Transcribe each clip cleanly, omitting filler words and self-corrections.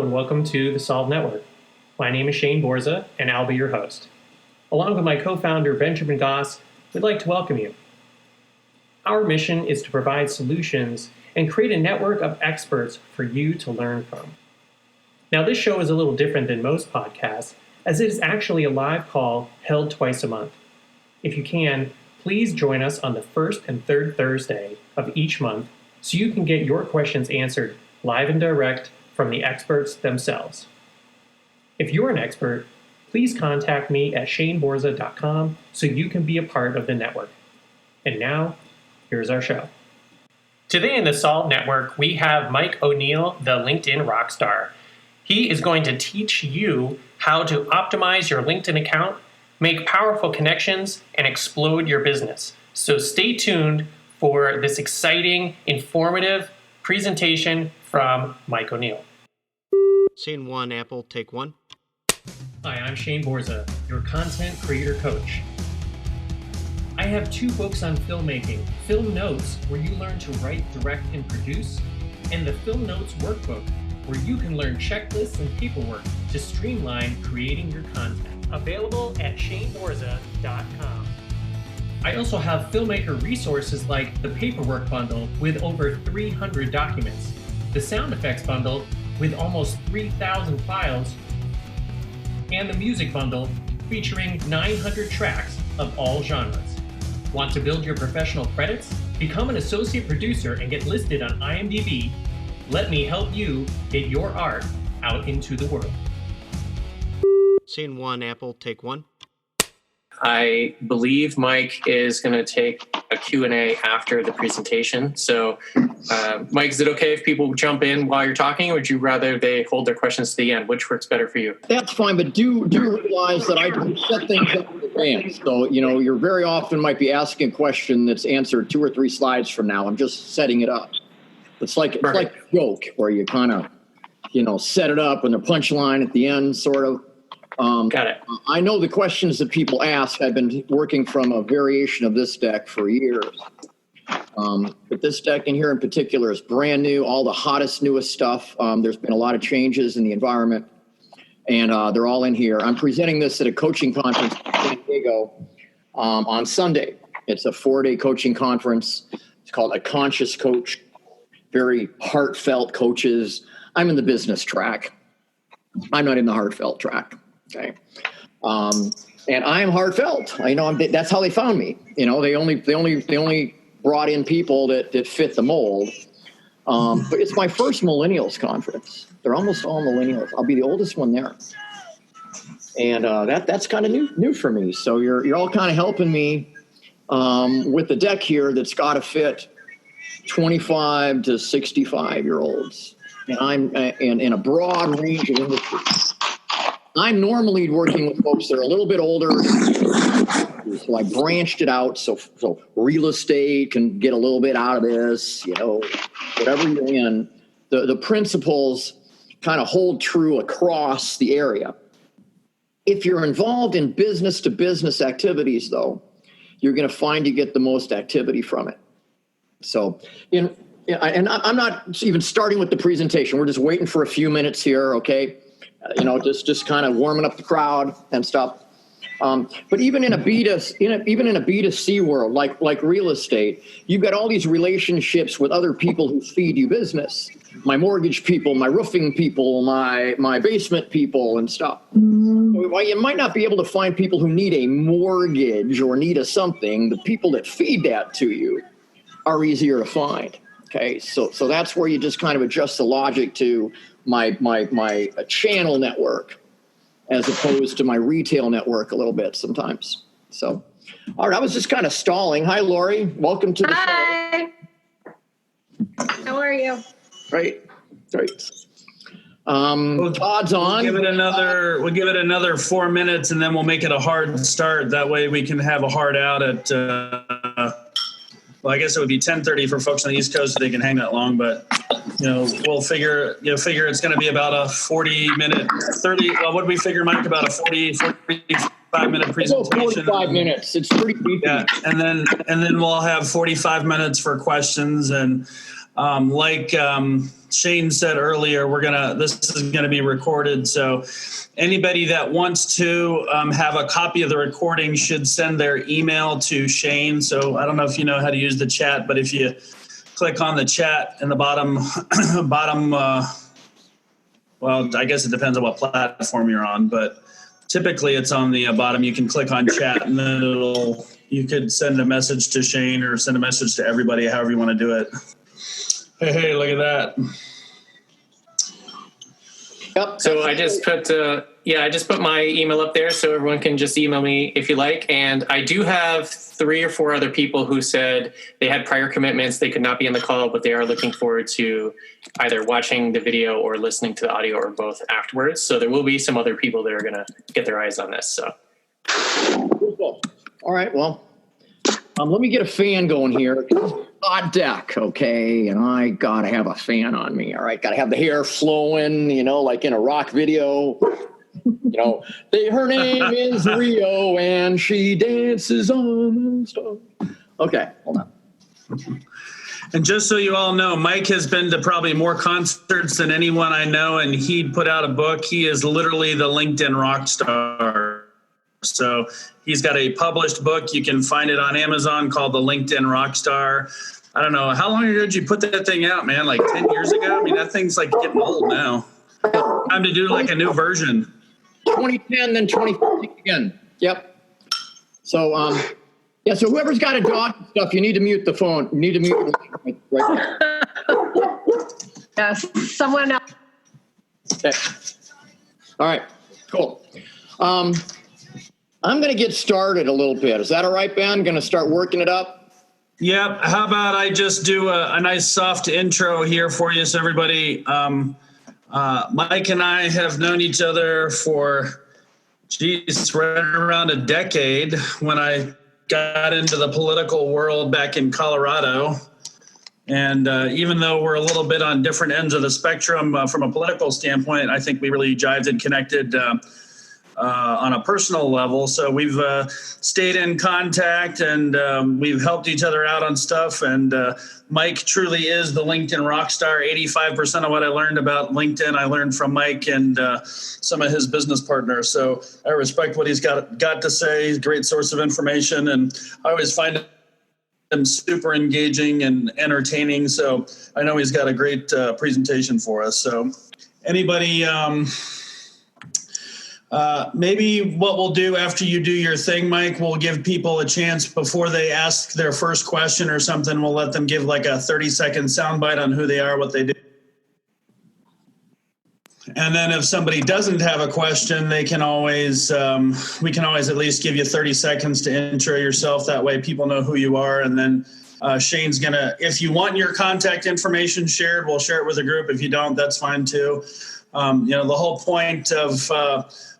Hello and welcome to the Solve Network. My name is Shane Borza and I'll be your host. Along with my co-founder Benjamin Goss, we'd like to welcome you. Our mission is to provide solutions and create a network of experts for you to learn from. Now this show is a little different than most podcasts as it is actually a live call held twice a month. If you can, please join us on the first and third Thursday of each month so you can get your questions answered live and direct from the experts themselves. If you're an expert, please contact me at shaneborza.com so you can be a part of the network. And now, here's our show. Today in the Solve Network, we have Mike O'Neill, the LinkedIn rockstar. He is going to teach you how to optimize your LinkedIn account, make powerful connections, and explode your business. So stay tuned for this exciting, informative presentation from Mike O'Neill. Scene one, Apple, take one. Hi, I'm Shane Borza, your content creator coach. I have 2 books on filmmaking, Film Notes, where you learn to write, direct, and produce, and the Film Notes Workbook, where you can learn checklists and paperwork to streamline creating your content. Available at shaneborza.com. I also have filmmaker resources like the Paperwork Bundle with over 300 documents, the Sound Effects Bundle with almost 3,000 files, and the Music Bundle featuring 900 tracks of all genres. Want to build your professional credits? Become an associate producer and get listed on IMDb. Let me help you get your art out into the world. Scene one, Apple, take one. I believe Mike is going to take a Q&A after the presentation. So, Mike, is it okay if people jump in while you're talking, or would you rather they hold their questions to the end? Which works better for you? That's fine, but do realize that I can set things up in advance. So, you're very often might be asking a question that's answered 2 or 3 slides from now. I'm just setting it up. It's like a joke where you kind of, set it up and the punchline at the end, sort of. Got it. I know the questions that people ask. I've been working from a variation of this deck for years. But this deck in here in particular is brand new, all the hottest, newest stuff. There's been a lot of changes in the environment, and they're all in here. I'm presenting this at a coaching conference in San Diego on Sunday. It's a 4-day coaching conference. It's called A Conscious Coach, very heartfelt coaches. I'm in the business track. I'm not in the heartfelt track. Okay. And I am heartfelt. That's how they found me. They only brought in people that fit the mold. But it's my first millennials conference. They're almost all millennials. I'll be the oldest one there. And that's kind of new for me. So you're all kind of helping me with the deck here that's got to fit 25 to 65 year olds. And I'm in a broad range of industries. I'm normally working with folks that are a little bit older, so I branched it out. So real estate can get a little bit out of this, whatever you're in. The principles kind of hold true across the area. If you're involved in business to business activities, though, you're going to find you get the most activity from it. So, and I'm not even starting with the presentation. We're just waiting for a few minutes here, okay? Just kind of warming up the crowd and stuff. But even in a B2C world, like real estate, you've got all these relationships with other people who feed you business. My mortgage people, my roofing people, my basement people and stuff. While you might not be able to find people who need a mortgage or need something, the people that feed that to you are easier to find. Okay, so that's where you just kind of adjust the logic to my channel network as opposed to my retail network a little bit sometimes. So, all right, I was just kind of stalling. Hi, Lori. Welcome to the show. Hi. How are you? Great. Todd's on. We'll give it another 4 minutes, and then we'll make it a hard start. That way, we can have a hard out at. Well, I guess it would be 10:30 for folks on the East Coast, so they can hang that long. But we'll figure it's going to be about a 40-minute, 30. Well, what did we figure, Mike? About a 45-minute presentation. 45 minutes. It's pretty deep. Yeah, and then we'll have 45 minutes for questions, and Like Shane said earlier, this is gonna be recorded. So anybody that wants to have a copy of the recording should send their email to Shane. So I don't know if you know how to use the chat, but if you click on the chat in the bottom, well, I guess it depends on what platform you're on, but typically it's on the bottom. You can click on chat and then you could send a message to Shane or send a message to everybody, however you want to do it. Hey, look at that. Yep. So I just put my email up there so everyone can just email me if you like. And I do have 3 or 4 other people who said they had prior commitments. They could not be in the call, but they are looking forward to either watching the video or listening to the audio or both afterwards. So there will be some other people that are going to get their eyes on this. So. Cool. All right. Well, let me get a fan going here. Hot deck, okay, and I gotta have a fan on me. All right, gotta have the hair flowing, like in a rock video. Her name is Rio, and she dances on the star. Okay, hold on. And just so you all know, Mike has been to probably more concerts than anyone I know, and he put out a book. He is literally the LinkedIn rock star. So he's got a published book. You can find it on Amazon called The LinkedIn Rockstar. I don't know. How long ago did you put that thing out, man? Like 10 years ago? I mean, that thing's like getting old now. Time to do like a new version. 2010, then 2015 again. Yep. So, so whoever's got a dog and stuff, you need to mute the phone. You need to mute the right there. Yes, someone else. Okay. All right, cool. I'm going to get started a little bit. Is that all right, Ben? Going to start working it up? Yep. How about I just do a nice soft intro here for you, so everybody. Mike and I have known each other for, right around a decade when I got into the political world back in Colorado. And even though we're a little bit on different ends of the spectrum from a political standpoint, I think we really jived and connected on a personal level. So we've stayed in contact and we've helped each other out on stuff. And Mike truly is the LinkedIn rock star. 85% of what I learned about LinkedIn, I learned from Mike and some of his business partners. So I respect what he's got to say. He's a great source of information. And I always find him super engaging and entertaining. So I know he's got a great presentation for us. So anybody... maybe what we'll do after you do your thing, Mike, we'll give people a chance before they ask their first question or something. We'll let them give like a 30-second soundbite on who they are, what they do. And then if somebody doesn't have a question, they can always, we can always at least give you 30 seconds to intro yourself. That way people know who you are. And then Shane's gonna, if you want your contact information shared, we'll share it with the group. If you don't, that's fine too. The whole point of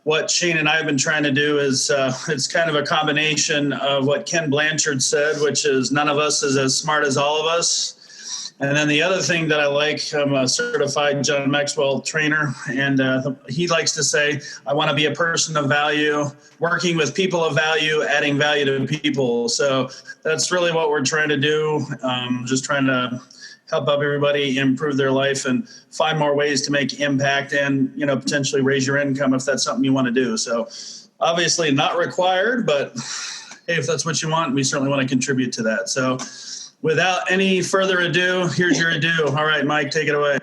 what Shane and I have been trying to do is it's kind of a combination of what Ken Blanchard said, which is none of us is as smart as all of us. And then the other thing that I like, I'm a certified John Maxwell trainer, and he likes to say, I want to be a person of value, working with people of value, adding value to people. So that's really what we're trying to do, just trying to help up everybody improve their life and find more ways to make impact and, potentially raise your income if that's something you want to do. So obviously not required, but hey, if that's what you want, we certainly want to contribute to that. So without any further ado, here's your ado. All right, Mike, take it away.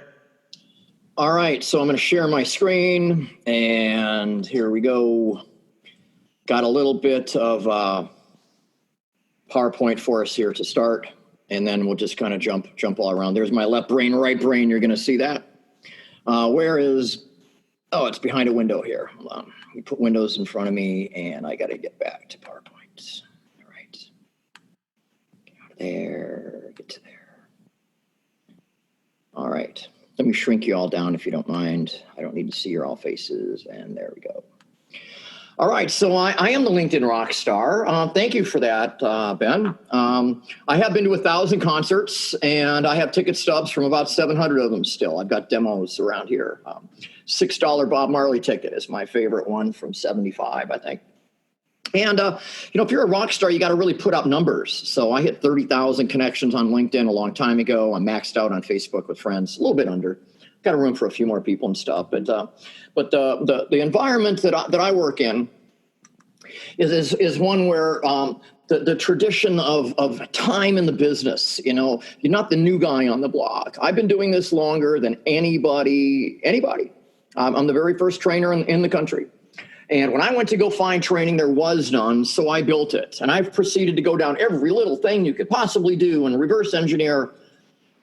All right, so I'm going to share my screen, and here we go. Got a little bit of PowerPoint for us here to start. And then we'll just kind of jump all around. There's my left brain, right brain. You're going to see that. Where is, it's behind a window here. Hold on. You put windows in front of me, and I got to get back to PowerPoint. All right. Get out of there, get to there. All right. Let me shrink you all down if you don't mind. I don't need to see your all faces. And there we go. All right, so I am the LinkedIn rock star. Thank you for that, Ben. I have been to 1,000 concerts, and I have ticket stubs from about 700 of them still. I've got demos around here. $6 Bob Marley ticket is my favorite one from 75, I think. And, if you're a rock star, you got to really put up numbers. So I hit 30,000 connections on LinkedIn a long time ago. I'm maxed out on Facebook with friends, a little bit under. Got a room for a few more people and stuff. But the environment that I work in is one where the tradition of time in the business, you're not the new guy on the block. I've been doing this longer than anybody. I'm the very first trainer in the country. And when I went to go find training, there was none, so I built it. And I've proceeded to go down every little thing you could possibly do and reverse engineer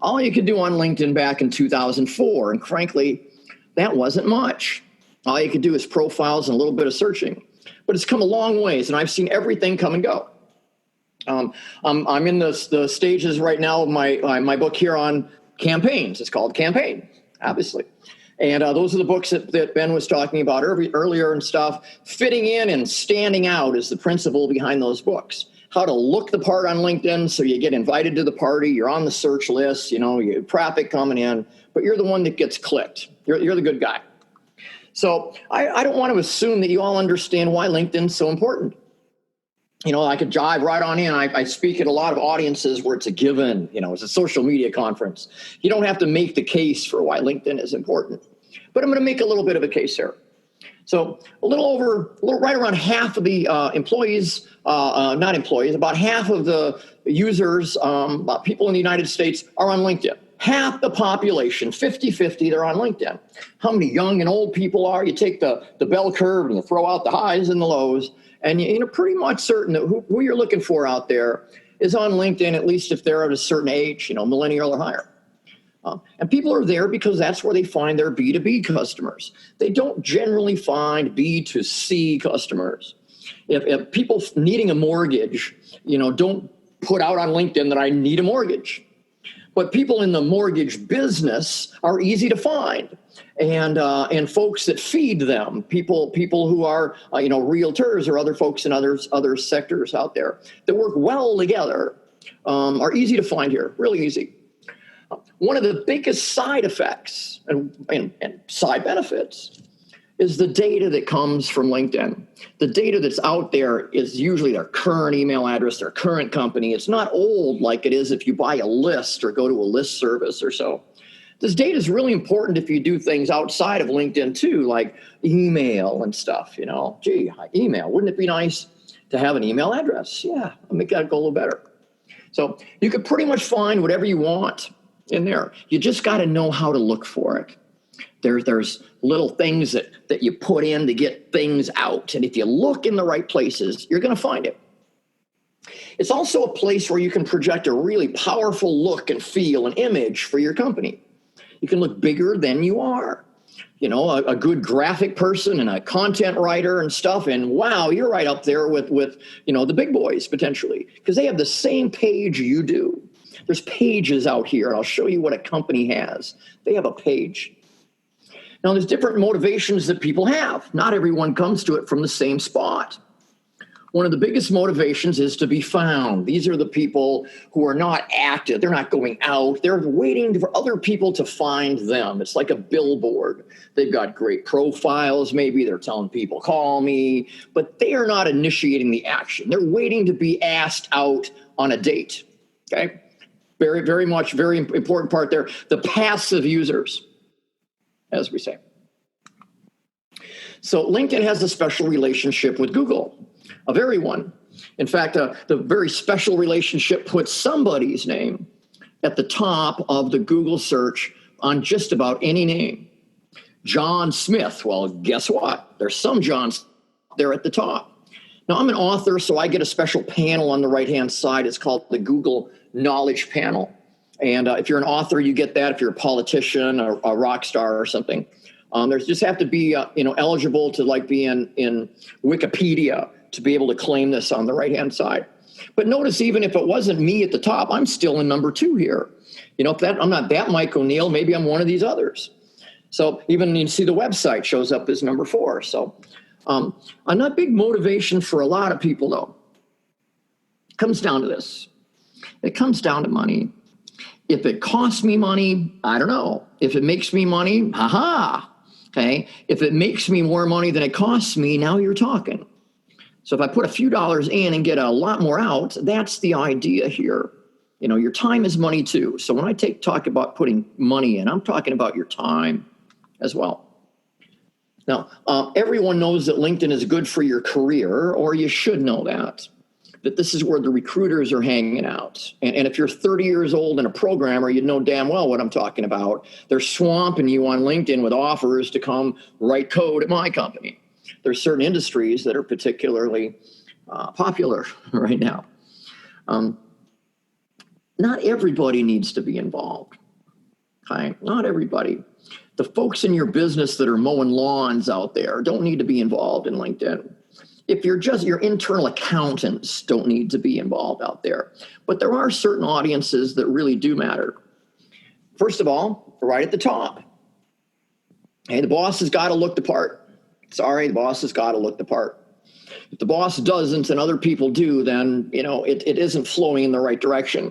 all you could do on LinkedIn back in 2004. And frankly, that wasn't much. All you could do is profiles and a little bit of searching. But it's come a long ways, and I've seen everything come and go. I'm in the stages right now of my book here on campaigns. It's called Campaign, obviously. And those are the books that Ben was talking about earlier and stuff. Fitting in and standing out is the principle behind those books. How to look the part on LinkedIn so you get invited to the party, you're on the search list, you traffic coming in, but you're the one that gets clicked. You're the good guy. So I don't want to assume that you all understand why LinkedIn's so important. I could dive right on in. I speak at a lot of audiences where it's a given, it's a social media conference. You don't have to make the case for why LinkedIn is important. But I'm going to make a little bit of a case here. So right around half of the employees, about half of the users, people in the United States are on LinkedIn. Half the population, 50-50, they're on LinkedIn. How many young and old people are? You take the bell curve and you throw out the highs and the lows. And you're pretty much certain that who you're looking for out there is on LinkedIn, at least if they're at a certain age, millennial or higher. And people are there because that's where they find their B2B customers. They don't generally find B2C customers. If people needing a mortgage, don't put out on LinkedIn that I need a mortgage. But people in the mortgage business are easy to find. And folks that feed them, people who are realtors or other folks in other sectors out there that work well together are easy to find here, really easy. One of the biggest side effects and side benefits is the data that comes from LinkedIn. The data that's out there is usually their current email address, their current company. It's not old like it is if you buy a list or go to a list service or so. This data is really important if you do things outside of LinkedIn too, like email and stuff, email. Wouldn't it be nice to have an email address? Yeah, I'll make that go a little better. So you could pretty much find whatever you want in there. You just got to know how to look for it. There's little things that you put in to get things out. And if you look in the right places, you're going to find it. It's also a place where you can project a really powerful look and feel and image for your company. You can look bigger than you are. A good graphic person and a content writer and stuff. And wow, you're right up there with the big boys potentially, because they have the same page you do. There's pages out here, and I'll show you what a company has. They have a page. Now, there's different motivations that people have. Not everyone comes to it from the same spot. One of the biggest motivations is to be found. These are the people who are not active. They're not going out. They're waiting for other people to find them. It's like a billboard. They've got great profiles. Maybe they're telling people, call me, but they are not initiating the action. They're waiting to be asked out on a date. Okay? Very, very much, very important part there. The passive users, as we say. So LinkedIn has a special relationship with Google, a very one. In fact, the very special relationship puts somebody's name at the top of the Google search on just about any name. John Smith. Well, guess what? There's some Johns there at the top. Now, I'm an author, so I get a special panel on the right-hand side. It's called the Google Knowledge Panel. And if you're an author, you get that. If you're a politician or a rock star or something, there's just have to be eligible to be in Wikipedia to be able to claim this on the right-hand side. But notice, even if it wasn't me at the top, I'm still in number 2 here. If I'm not that Mike O'Neill, maybe I'm one of these others. So even you see the website shows up as number 4. So I'm not big motivation for a lot of people, though. It comes down to this. It comes down to money. If it costs me money, I don't know. If it makes me money, haha. Okay. If it makes me more money than it costs me, now you're talking. So if I put a few dollars in and get a lot more out, that's the idea here. Your time is money too. So when I talk about putting money in, I'm talking about your time as well. Now, everyone knows that LinkedIn is good for your career, or you should know that this is where the recruiters are hanging out. And if you're 30 years old and a programmer, you know damn well what I'm talking about. They're swamping you on LinkedIn with offers to come write code at my company. There's certain industries that are particularly popular right now. Not everybody needs to be involved. Okay? Not everybody. The folks in your business that are mowing lawns out there don't need to be involved in LinkedIn. If you're just your internal accountants don't need to be involved out there. But there are certain audiences that really do matter. First of all, right at the top. Hey, the boss has got to look the part. Sorry, the boss has got to look the part. If the boss doesn't and other people do, then it isn't flowing in the right direction.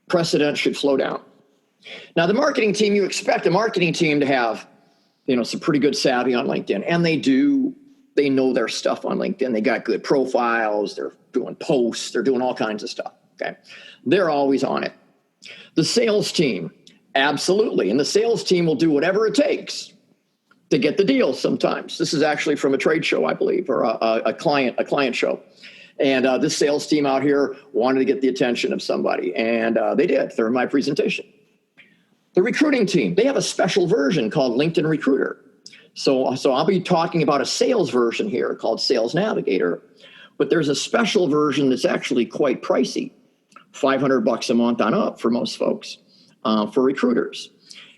Precedent should flow down. Now, the marketing team, you expect the marketing team to have, some pretty good savvy on LinkedIn, and they do. They know their stuff on LinkedIn. They got good profiles. They're doing posts. They're doing all kinds of stuff. Okay, they're always on it. The sales team, absolutely, and the sales team will do whatever it takes to get the deal. Sometimes this is actually from a trade show, I believe, or a client show. And this sales team out here wanted to get the attention of somebody, and they did. They're in my presentation. The recruiting team, they have a special version called LinkedIn Recruiter. So I'll be talking about a sales version here called Sales Navigator, but there's a special version that's actually quite pricey, $500 a month on up for most folks, for recruiters,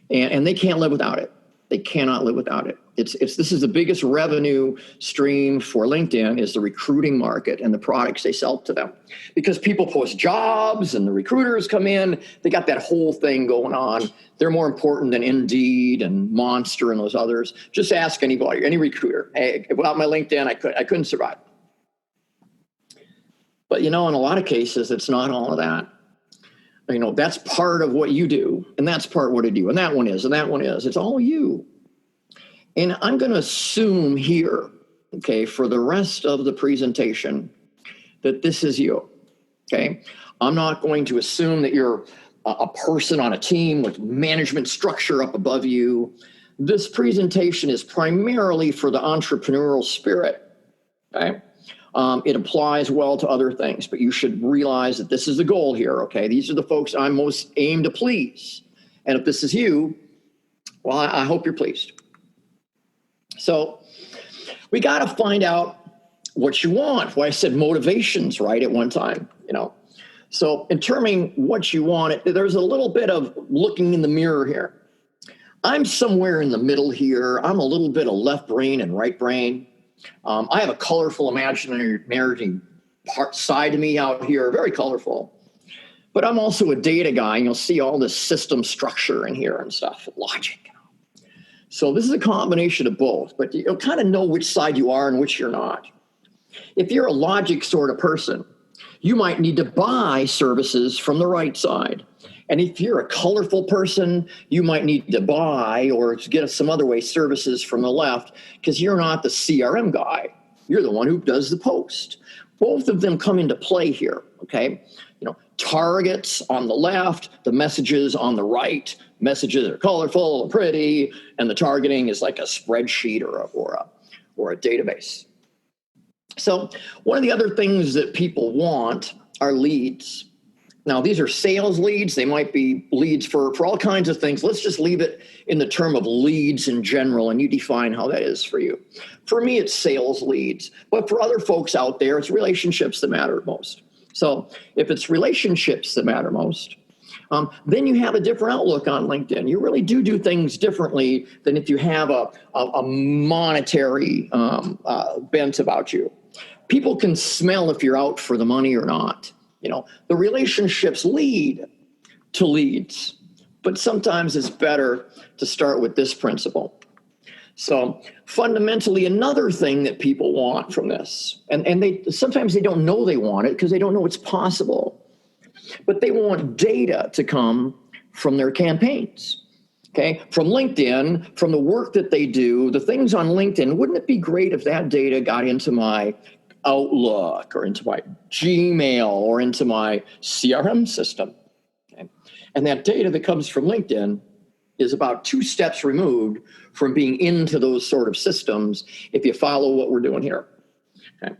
and they can't live without it. They cannot live without it. This is the biggest revenue stream for LinkedIn is the recruiting market and the products they sell to them, because people post jobs and the recruiters come in. They got that whole thing going on. They're more important than Indeed and Monster and those others. Just ask anybody, any recruiter. Hey, without my LinkedIn, I couldn't survive. But in a lot of cases, it's not all of that. That's part of what you do, and that's part what I do, and that one is, and that one is. It's all you. And I'm going to assume here, okay, for the rest of the presentation, that this is you, okay? I'm not going to assume that you're a person on a team with management structure up above you. This presentation is primarily for the entrepreneurial spirit, okay? It applies well to other things, but you should realize that this is the goal here, okay? These are the folks I'm most aimed to please. And if this is you, well, I hope you're pleased. So we got to find out what you want. Well, I said motivations, right, at one time, So in determining what you want, there's a little bit of looking in the mirror here. I'm somewhere in the middle here. I'm a little bit of left brain and right brain. I have a colorful imaginary side to me out here, very colorful. But I'm also a data guy, and you'll see all this system structure in here and stuff, logic. So this is a combination of both, but you'll kind of know which side you are and which you're not. If you're a logic sort of person, you might need to buy services from the right side. And if you're a colorful person, you might need to buy or get some other way services from the left, because you're not the CRM guy. You're the one who does the post. Both of them come into play here, okay? Targets on the left, the messages on the right. Messages are colorful and pretty, and the targeting is like a spreadsheet or a database. So one of the other things that people want are leads. Now, these are sales leads. They might be leads for all kinds of things. Let's just leave it in the term of leads in general, and you define how that is for you. For me, it's sales leads. But for other folks out there, it's relationships that matter most. So if it's relationships that matter most, then you have a different outlook on LinkedIn. You really do things differently than if you have a monetary bent about you. People can smell if you're out for the money or not. The relationships lead to leads, but sometimes it's better to start with this principle. So fundamentally, another thing that people want from this, and they sometimes they don't know they want it because they don't know it's possible, but they want data to come from their campaigns. okay, from LinkedIn, from the work that they do, the things on LinkedIn. Wouldn't it be great if that data got into my Outlook or into my Gmail or into my CRM system? Okay? And that data that comes from LinkedIn is about 2 steps removed from being into those sort of systems if you follow what we're doing here. Okay?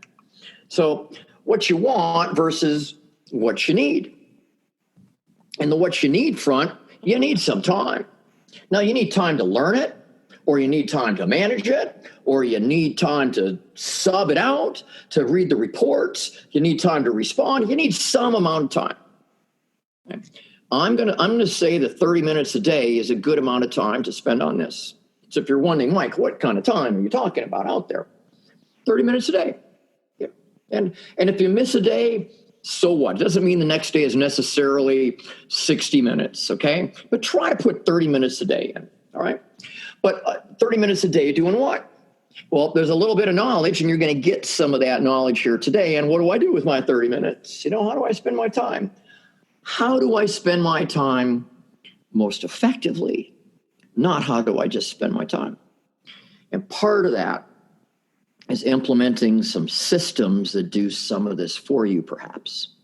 So what you want versus what you need. And the what you need front, you need some time. Now you need time to learn it, or you need time to manage it, or you need time to sub it out, to read the reports, you need time to respond, you need some amount of time. Okay? I'm gonna say that 30 minutes a day is a good amount of time to spend on this. So if you're wondering, Mike, what kind of time are you talking about out there? 30 minutes a day. Yeah. And if you miss a day, so what? It doesn't mean the next day is necessarily 60 minutes, okay? But try to put 30 minutes a day in, all right? But 30 minutes a day doing what? Well, there's a little bit of knowledge, and you're going to get some of that knowledge here today. And what do I do with my 30 minutes? You know, how do I spend my time? How do I spend my time most effectively? Not how do I just spend my time? And part of that is implementing some systems that do some of this for you, perhaps.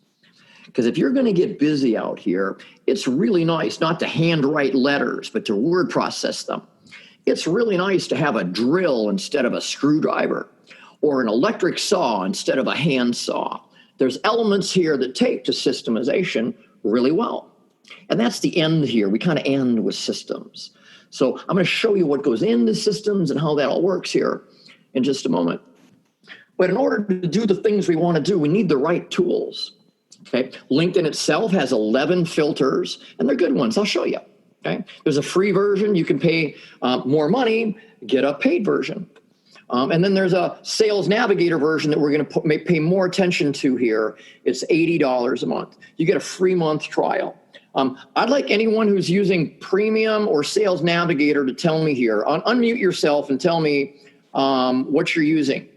Because if you're going to get busy out here, it's really nice not to handwrite letters, but to word process them. It's really nice to have a drill instead of a screwdriver, or an electric saw instead of a hand saw. There's elements here that take to systemization really well. And that's the end here. We kind of end with systems. So I'm going to show you what goes into systems and how that all works here in just a moment. But in order to do the things we want to do, we need the right tools. Okay. LinkedIn itself has 11 filters, and they're good ones. I'll show you. Okay. There's a free version. You can pay more money, get a paid version. And then there's a Sales Navigator version that we're going to pay more attention to here. It's $80 a month. You get a free month trial. I'd like anyone who's using Premium or Sales Navigator to tell me here. Unmute yourself and tell me what you're using.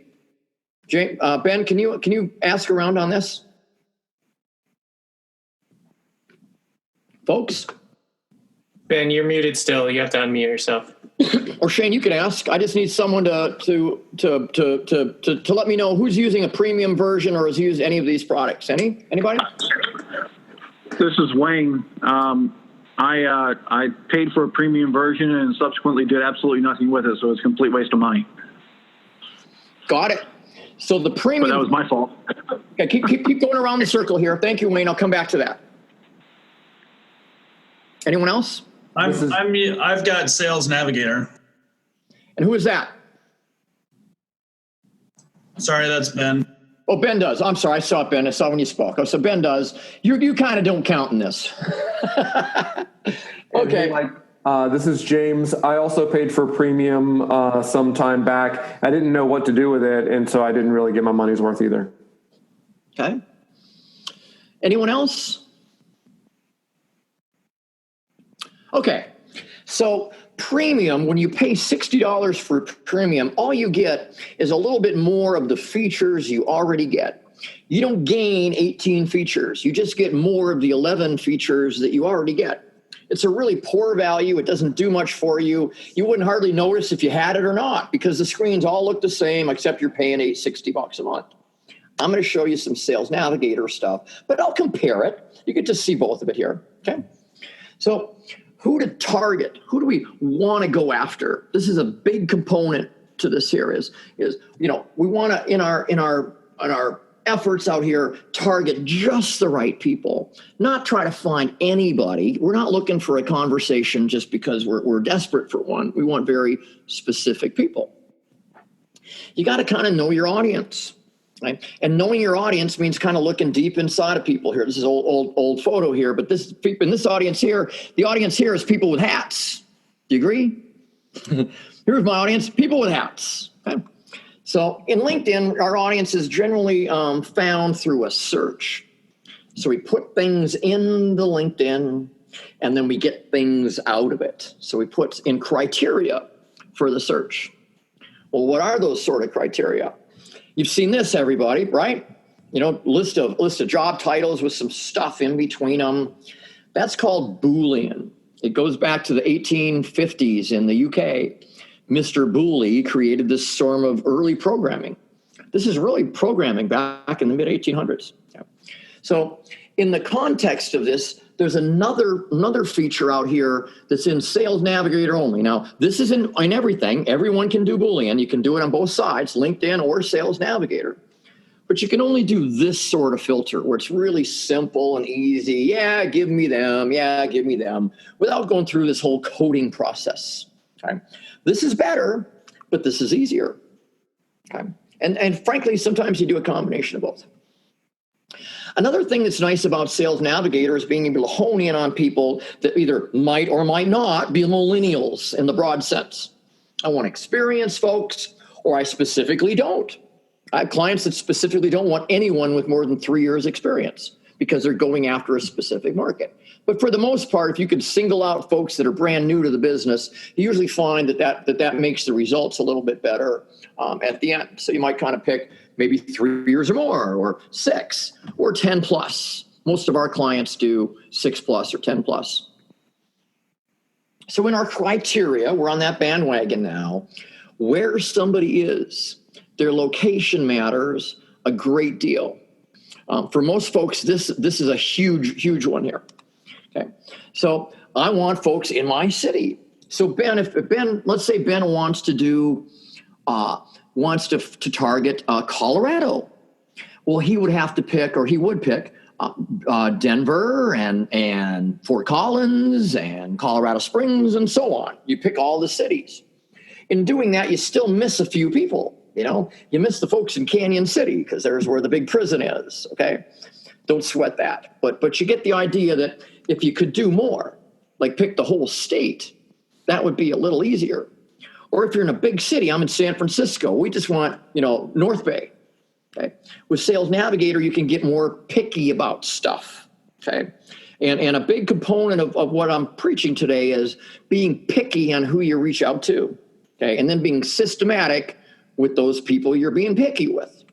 Ben, can you ask around on this? Folks? Ben, you're muted still. You have to unmute yourself. Or Shane, you can ask. I just need someone to let me know who's using a premium version or has used any of these products. Anybody? This is Wayne. I paid for a premium version and subsequently did absolutely nothing with it, so it's a complete waste of money. Got it. So the premium. But that was my fault. Okay, keep going around the circle here. Thank you, Wayne. I'll come back to that. Anyone else? I've got Sales Navigator. And who is that? Sorry, that's Ben. Oh, Ben does. I'm sorry. I saw it, Ben. I saw when you spoke. Oh, so Ben does. You kind of don't count in this. Okay. Hey, Mike, this is James. I also paid for premium some time back. I didn't know what to do with it, and so I didn't really get my money's worth either. Okay. Anyone else? Okay. So premium, when you pay $60 for premium, all you get is a little bit more of the features you already get. You don't gain 18 features. You just get more of the 11 features that you already get. It's a really poor value. It doesn't do much for you. You wouldn't hardly notice if you had it or not because the screens all look the same except you're paying $60 a month. I'm going to show you some Sales Navigator stuff, but I'll compare it. You get to see both of it here. Okay. So who to target? Who do we want to go after? This is a big component to this here is we want to in our efforts out here target just the right people, not try to find anybody. We're not looking for a conversation just because we're desperate for one. We want very specific people. You got to kind of know your audience. Right? And knowing your audience means kind of looking deep inside of people here. This is old photo here, but in this audience here, the audience here is people with hats. Do you agree? Here's my audience, people with hats. Okay? So in LinkedIn, our audience is generally found through a search. So we put things in the LinkedIn, and then we get things out of it. So we put in criteria for the search. Well, what are those sort of criteria? You've seen this, everybody, right? List of job titles with some stuff in between them. That's called Boolean. It goes back to the 1850s in the UK. Mr. Booley created this form of early programming. This is really programming back in the mid 1800s. Yeah. So in the context of this, there's another feature out here that's in Sales Navigator only. Now, this is in everything. Everyone can do Boolean. You can do it on both sides, LinkedIn or Sales Navigator. But you can only do this sort of filter where it's really simple and easy. Yeah, give me them. Yeah, give me them, without going through this whole coding process. Okay. This is better, but this is easier. Okay. And frankly, sometimes you do a combination of both. Another thing that's nice about Sales Navigator is being able to hone in on people that either might or might not be millennials in the broad sense. I want experienced folks, or I specifically don't. I have clients that specifically don't want anyone with more than 3 years experience because they're going after a specific market. But for the most part, if you can single out folks that are brand new to the business, you usually find that makes the results a little bit better at the end. So you might kind of pick maybe 3 years or more, or 6, or 10 plus. Most of our clients do 6 plus or 10 plus. So in our criteria, we're on that bandwagon now. Where somebody is, their location matters a great deal. For most folks, this is a huge one here. Okay, so I want folks in my city. So Ben, if Ben, let's say Ben wants to do, wants to target Colorado. Well, he would have to pick, or he would pick Denver and Fort Collins and Colorado Springs and so on. You pick all the cities. In doing that, you still miss a few people. You know, you miss the folks in Canyon City because there's where the big prison is. Okay, don't sweat that. But you get the idea that if you could do more, like pick the whole state, that would be a little easier. Or if you're in a big city, I'm in San Francisco, we just want, North Bay. Okay, with Sales Navigator, you can get more picky about stuff. Okay, and a big component of what I'm preaching today is being picky on who you reach out to. Okay, and then being systematic with those people you're being picky with.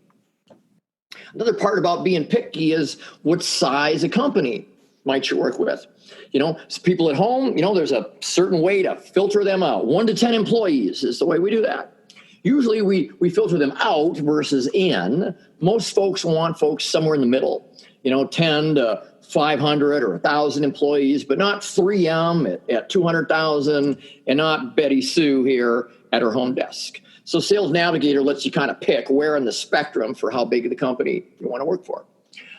Another part about being picky is what size of company might you work with. People at home, there's a certain way to filter them out. 1 to 10 employees is the way we do that. Usually we filter them out versus in. Most folks want folks somewhere in the middle, 10 to 500 or 1,000 employees, but not 3M at 200,000 and not Betty Sue here at her home desk. So Sales Navigator lets you kind of pick where in the spectrum for how big of the company you want to work for.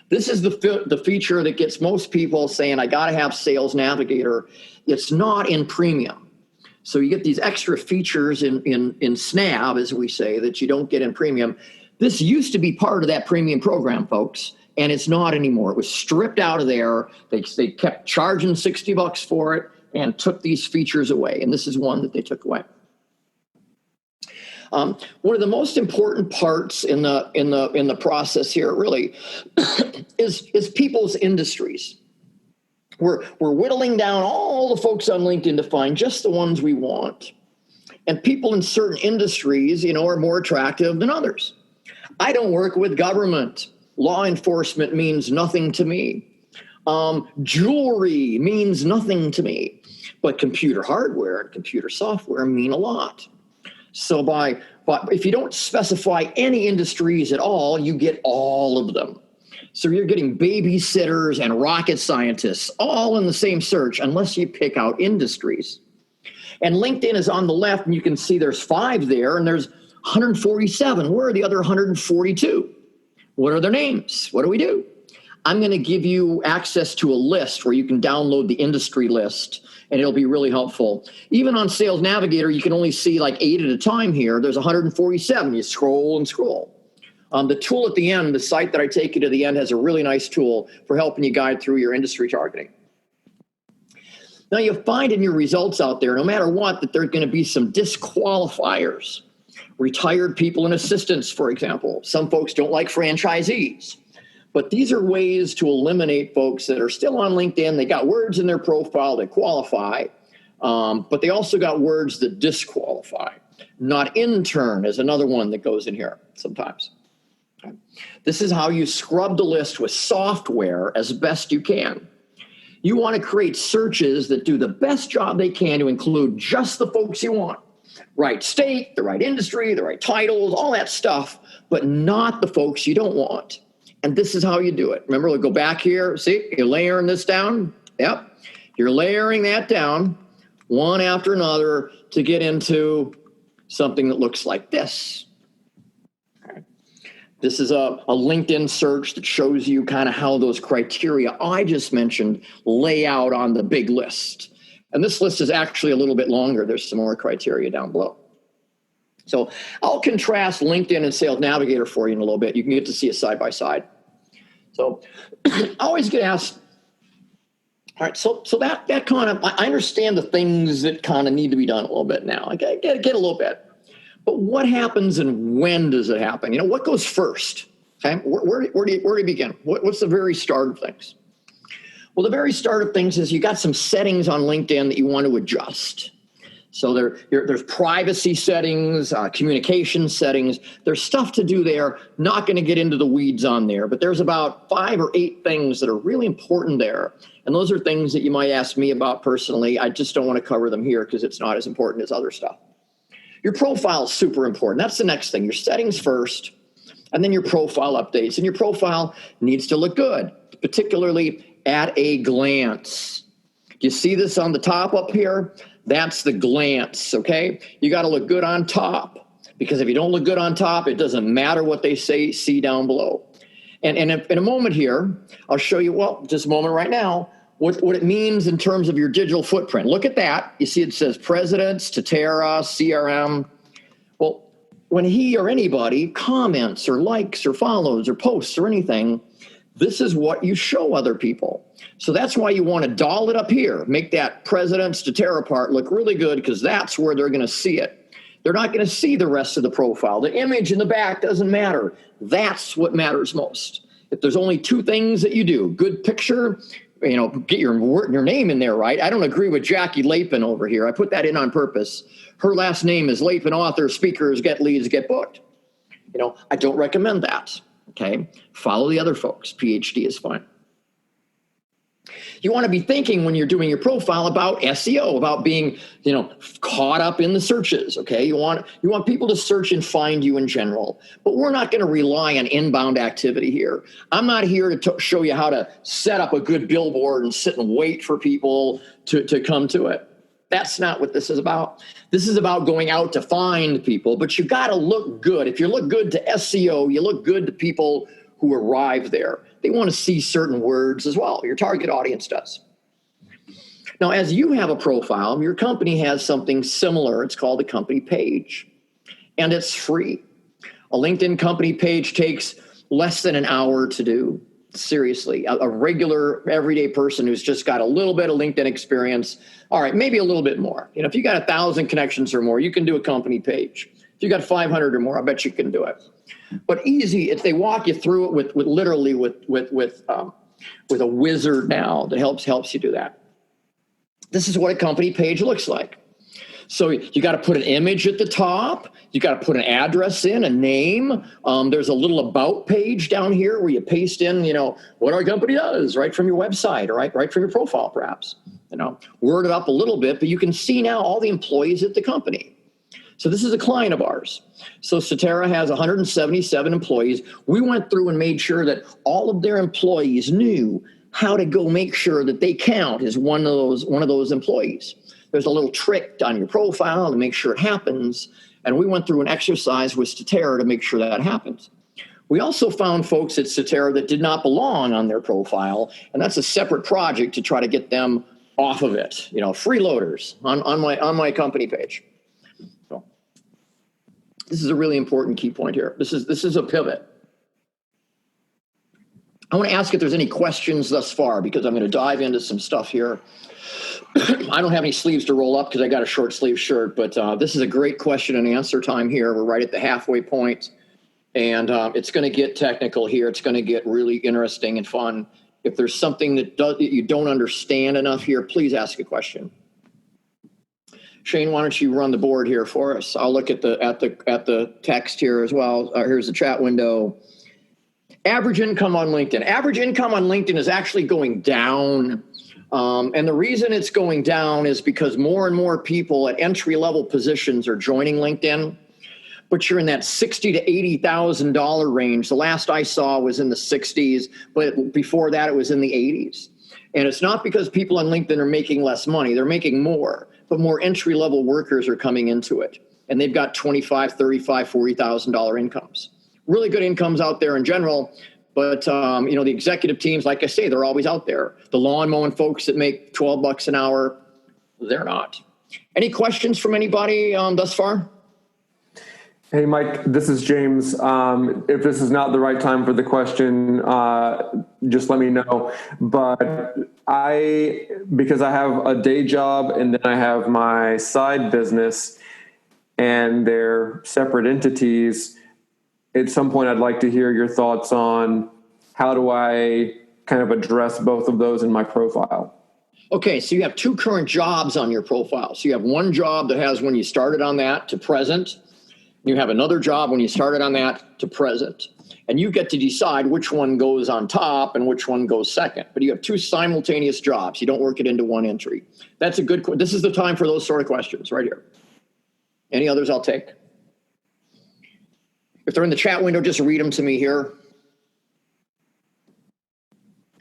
This is the feature that gets most people saying, I got to have Sales Navigator. It's not in premium. So you get these extra features in SNAV, as we say, that you don't get in premium. This used to be part of that premium program, folks, and it's not anymore. It was stripped out of there. They kept charging $60 for it and took these features away. And this is one that they took away. One of the most important parts in the process here really is people's industries. We're whittling down all the folks on LinkedIn to find just the ones we want. And people in certain industries, are more attractive than others. I don't work with government. Law enforcement means nothing to me. Jewelry means nothing to me. But computer hardware and computer software mean a lot. So if you don't specify any industries at all, you get all of them. So you're getting babysitters and rocket scientists all in the same search unless you pick out industries. And LinkedIn is on the left, and you can see there's 5 there, and there's 147. Where are the other 142? What are their names? What do we do? I'm going to give you access to a list where you can download the industry list, and it'll be really helpful. Even on Sales Navigator, you can only see like 8 at a time here. There's 147. You scroll and scroll. The tool at the end, the site that I take you to the end, has a really nice tool for helping you guide through your industry targeting. Now, you'll find in your results out there, no matter what, that there's going to be some disqualifiers. Retired people and assistants, for example. Some folks don't like franchisees. But these are ways to eliminate folks that are still on LinkedIn. They got words in their profile that qualify, but they also got words that disqualify. Not intern is another one that goes in here sometimes. Okay. This is how you scrub the list with software as best you can. You want to create searches that do the best job they can to include just the folks you want. Right state, the right industry, the right titles, all that stuff, but not the folks you don't want. And this is how you do it. Remember, we'll go back here. See, you're layering this down. Yep. You're layering that down one after another to get into something that looks like this. Okay. This is a LinkedIn search that shows you kind of how those criteria I just mentioned lay out on the big list. And this list is actually a little bit longer. There's some more criteria down below. So I'll contrast LinkedIn and Sales Navigator for you in a little bit. You can get to see it side by side. So I always get asked, all right, so that kind of, I understand the things that kind of need to be done a little bit now. I get a little bit. But what happens and when does it happen? You know, what goes first? Okay, where do you begin? What's the very start of things? Well, the very start of things is you got some settings on LinkedIn that you want to adjust. So there's privacy settings, communication settings. There's stuff to do there. Not going to get into the weeds on there, but there's about 5 or 8 things that are really important there. And those are things that you might ask me about personally. I just don't want to cover them here because it's not as important as other stuff. Your profile is super important. That's the next thing. Your settings first, and then your profile updates. And your profile needs to look good, particularly at a glance. You see this on the top up here? That's the glance, okay? You got to look good on top, because if you don't look good on top, it doesn't matter what they see down below. And in a moment here, I'll show you, well, just a moment right now, what it means in terms of your digital footprint. Look at that. You see it says Presidents, Statera, CRM. Well, when he or anybody comments or likes or follows or posts or anything, this is what you show other people. So that's why you want to doll it up here. Make that Presidents to Terra part look really good, because that's where they're going to see it. They're not going to see the rest of the profile. The image in the back doesn't matter. That's what matters most. If there's only 2 things that you do, good picture, you know, get your name in there, right? I don't agree with Jackie Lapin over here. I put that in on purpose. Her last name is Lapin, author, speakers, get leads, get booked. You know, I don't recommend that. Okay, follow the other folks. PhD is fine. You want to be thinking when you're doing your profile about SEO, about being, you know, caught up in the searches. Okay, you want people to search and find you in general. But we're not going to rely on inbound activity here. I'm not here to show you how to set up a good billboard and sit and wait for people to come to it. That's not what this is about. This is about going out to find people, but you got to look good. If you look good to SEO, you look good to people who arrive there. They want to see certain words as well. Your target audience does. Now, as you have a profile, your company has something similar. It's called a company page, and it's free. A LinkedIn company page takes less than an hour to do. Seriously, a regular everyday person who's just got a little bit of LinkedIn experience, all right, maybe a little bit more. You know, if you got 1,000 connections or more, you can do a company page. If you got 500 or more, I bet you can do it. But easy, if they walk you through it with literally with a wizard now that helps you do that. This is what a company page looks like. So you got to put an image at the top. You got to put an address in, a name. There's a little about page down here where you paste in, you know, what our company does right from your website, or right from your profile, perhaps. You know, word it up a little bit, but you can see now all the employees at the company. So this is a client of ours. So Statera has 177 employees. We went through and made sure that all of their employees knew how to go make sure that they count as one of those employees. There's a little trick on your profile to make sure it happens. And we went through an exercise with Statera to make sure that happens. We also found folks at Statera that did not belong on their profile, and that's a separate project to try to get them off of it. You know, freeloaders on my company page. So this is a really important key point here. This is a pivot. I want to ask if there's any questions thus far, because I'm going to dive into some stuff here. I don't have any sleeves to roll up because I got a short sleeve shirt, but this is a great question and answer time here. We're right at the halfway point, and it's going to get technical here. It's going to get really interesting and fun. If there's something that you don't understand enough here, please ask a question. Shane, why don't you run the board here for us? I'll look at the text here as well. Here's the chat window. Average income on LinkedIn. Average income on LinkedIn is actually going down. And the reason it's going down is because more and more people at entry-level positions are joining LinkedIn, but you're in that $60,000 to $80,000 range. The last I saw was in the 60s, but before that it was in the 80s. And it's not because people on LinkedIn are making less money. They're making more, but more entry-level workers are coming into it. And they've got $25,000, $35,000, $40,000 incomes. Really good incomes out there in general. But, the executive teams, like I say, they're always out there. The lawn mowing folks that make $12 an hour, they're not. Any questions from anybody thus far? Hey, Mike, this is James. If this is not the right time for the question, just let me know. But because I have a day job and then I have my side business and they're separate entities, at some point I'd like to hear your thoughts on how do I kind of address both of those in my profile. Okay, so you have two current jobs on your profile. So you have one job that has when you started on that to present. You have another job when you started on that to present. And you get to decide which one goes on top and which one goes second. But you have two simultaneous jobs. You don't work it into one entry. That's a good, this is the time for those sort of questions right here. Any others I'll take? If they're in the chat window, just read them to me here.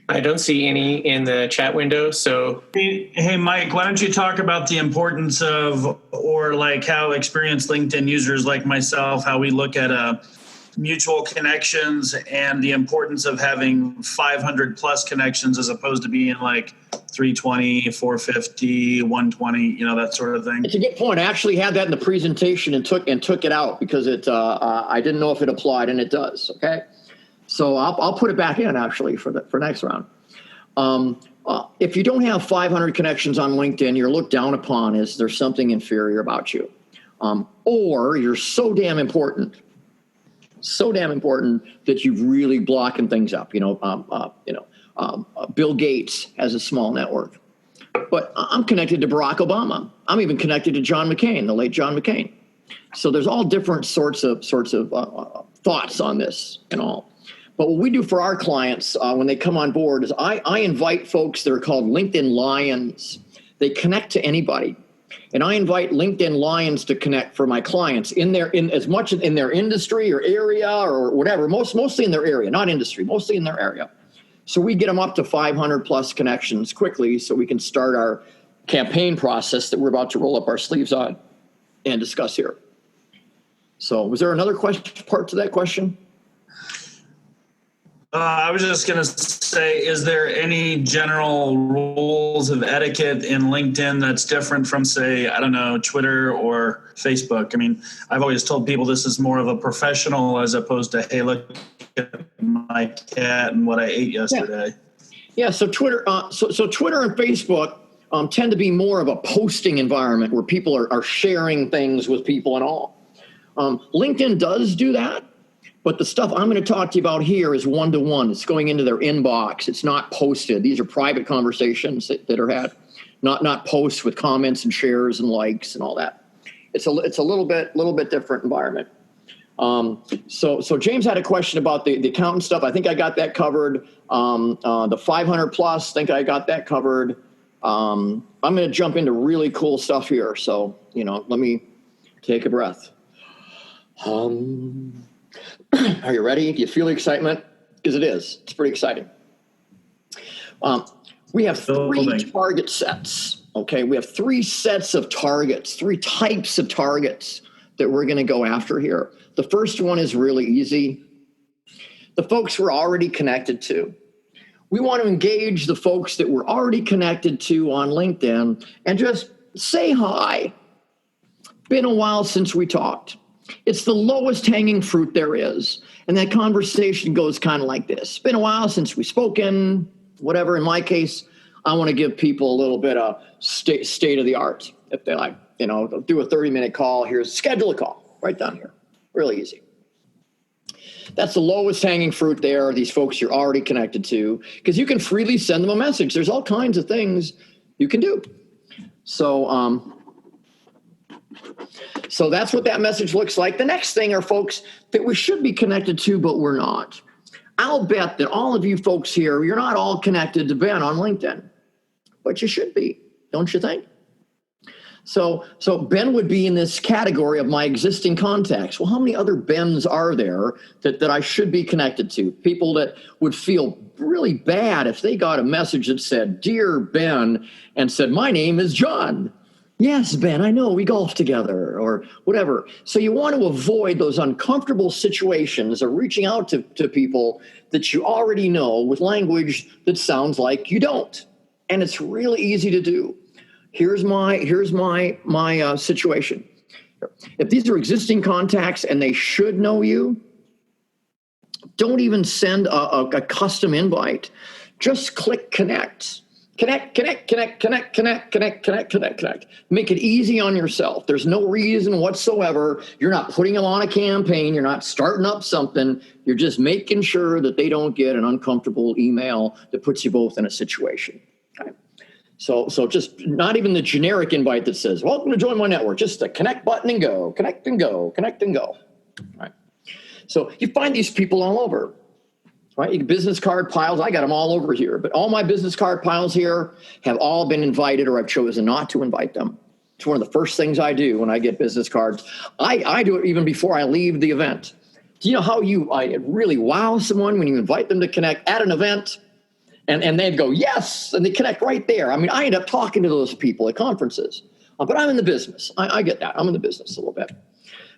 I don't see any in the chat window, so. Hey, Mike, why don't you talk about the importance of, or like how experienced LinkedIn users like myself, how we look at mutual connections and the importance of having 500 plus connections as opposed to being like 320, 450, 120, that sort of thing. It's a good point. I actually had that in the presentation and took it out because I didn't know if it applied, and it does. Okay, so I'll put it back in actually for next round. If you don't have 500 connections on LinkedIn, you're looked down upon as there's something inferior about you, or you're so damn important that you've really blocking things up. Bill Gates has a small network, but I'm connected to Barack Obama. I'm even connected to John McCain, the late John McCain. So there's all different sorts of thoughts on this and all. But what we do for our clients when they come on board is I invite folks that are called LinkedIn Lions. They connect to anybody. And I invite LinkedIn Lions to connect for my clients in as much in their industry or area or whatever, mostly in their area, not industry, mostly in their area. So we get them up to 500 plus connections quickly so we can start our campaign process that we're about to roll up our sleeves on and discuss here. So was there another part to that question? I was just going to say, is there any general rules of etiquette in LinkedIn that's different from, say, I don't know, Twitter or Facebook? I mean, I've always told people this is more of a professional as opposed to, hey, look at my cat and what I ate yesterday. Yeah, so Twitter, so Twitter and Facebook tend to be more of a posting environment where people are sharing things with people and all. LinkedIn does do that. But the stuff I'm going to talk to you about here is one-to-one. It's going into their inbox. It's not posted. These are private conversations that are had, not posts with comments and shares and likes and all that. It's a little bit different environment. So James had a question about the accountant stuff. I think I got that covered. The 500 plus, I think I got that covered. I'm going to jump into really cool stuff here. So, let me take a breath. Are you ready? Do you feel the excitement? Because it is. It's pretty exciting. We have three target sets. Okay, we have three sets of targets, three types of targets that we're going to go after here. The first one is really easy. The folks we're already connected to. We want to engage the folks that we're already connected to on LinkedIn and just say hi. Been a while since we talked. It's the lowest hanging fruit there is. And that conversation goes kind of like this. It's been a while since we've spoken, whatever. In my case, I want to give people a little bit of state of the art. If they like, they'll do a 30-minute call. Schedule a call right down here. Really easy. That's the lowest hanging fruit there. These folks you're already connected to, because you can freely send them a message. There's all kinds of things you can do. So that's what that message looks like. The next thing are folks that we should be connected to, but we're not. I'll bet that all of you folks here, you're not all connected to Ben on LinkedIn. but you should be, don't you think? So Ben would be in this category of my existing contacts. Well, how many other Bens are there that I should be connected to? People that would feel really bad if they got a message that said, "Dear Ben," and said, "My name is John." Yes, Ben, I know, we golf together, or whatever. So you want to avoid those uncomfortable situations of reaching out to people that you already know with language that sounds like you don't. And it's really easy to do. Here's my situation. If these are existing contacts and they should know you, don't even send a custom invite. Just click connect. Connect. Make it easy on yourself. There's no reason whatsoever. You're not putting them on a campaign. You're not starting up something. You're just making sure that they don't get an uncomfortable email that puts you both in a situation. Okay? So just not even the generic invite that says, "Welcome to join my network." Just the connect button and go, connect and go, connect and go. All right. So you find these people all over. Right? You business card piles, I got them all over here, but all my business card piles here have all been invited, or I've chosen not to invite them. It's one of the first things I do when I get business cards. I do it even before I leave the event. Do you know how I really wow someone when you invite them to connect at an event and they'd go, yes, and they connect right there. I mean, I end up talking to those people at conferences, but I'm in the business. I get that. I'm in the business a little bit.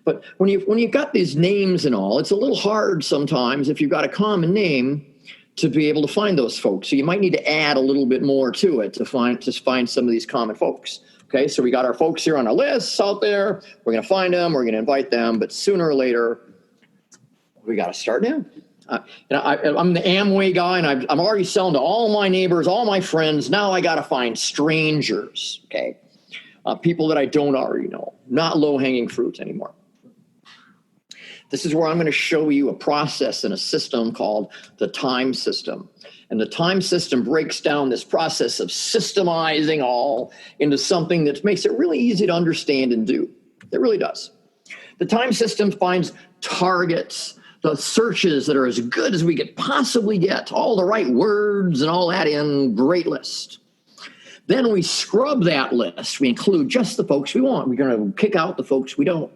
But when you've got these names and all, it's a little hard sometimes if you've got a common name to be able to find those folks. So you might need to add a little bit more to it to find some of these common folks. Okay, so we got our folks here on our lists out there. We're going to find them. We're going to invite them. But sooner or later, we got to start now. I'm the Amway guy, and I'm already selling to all my neighbors, all my friends. Now I got to find strangers. Okay, people that I don't already know. Not low-hanging fruit anymore. This is where I'm going to show you a process and a system called the time system. And the time system breaks down this process of systemizing all into something that makes it really easy to understand and do. It really does. The time system finds targets, the searches that are as good as we could possibly get, all the right words and all that in great list. Then we scrub that list. We include just the folks we want. We're going to kick out the folks we don't.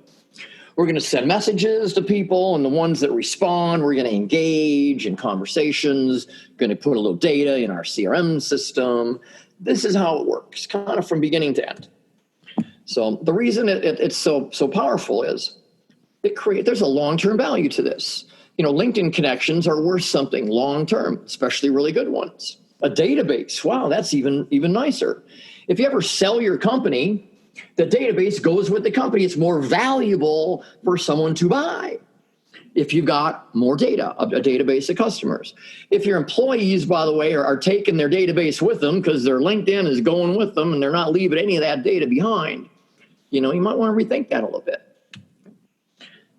We're going to send messages to people, and the ones that respond, we're going to engage in conversations, going to put a little data in our CRM system. This is how it works, kind of from beginning to end. So the reason it's so powerful is there's a long-term value to this. You know, LinkedIn connections are worth something long-term, especially really good ones. A database, wow, that's even nicer. If you ever sell your company, the database goes with the company. It's more valuable for someone to buy if you've got more data, a database of customers. If your employees, by the way, are taking their database with them because their LinkedIn is going with them and they're not leaving any of that data behind, you might want to rethink that a little bit.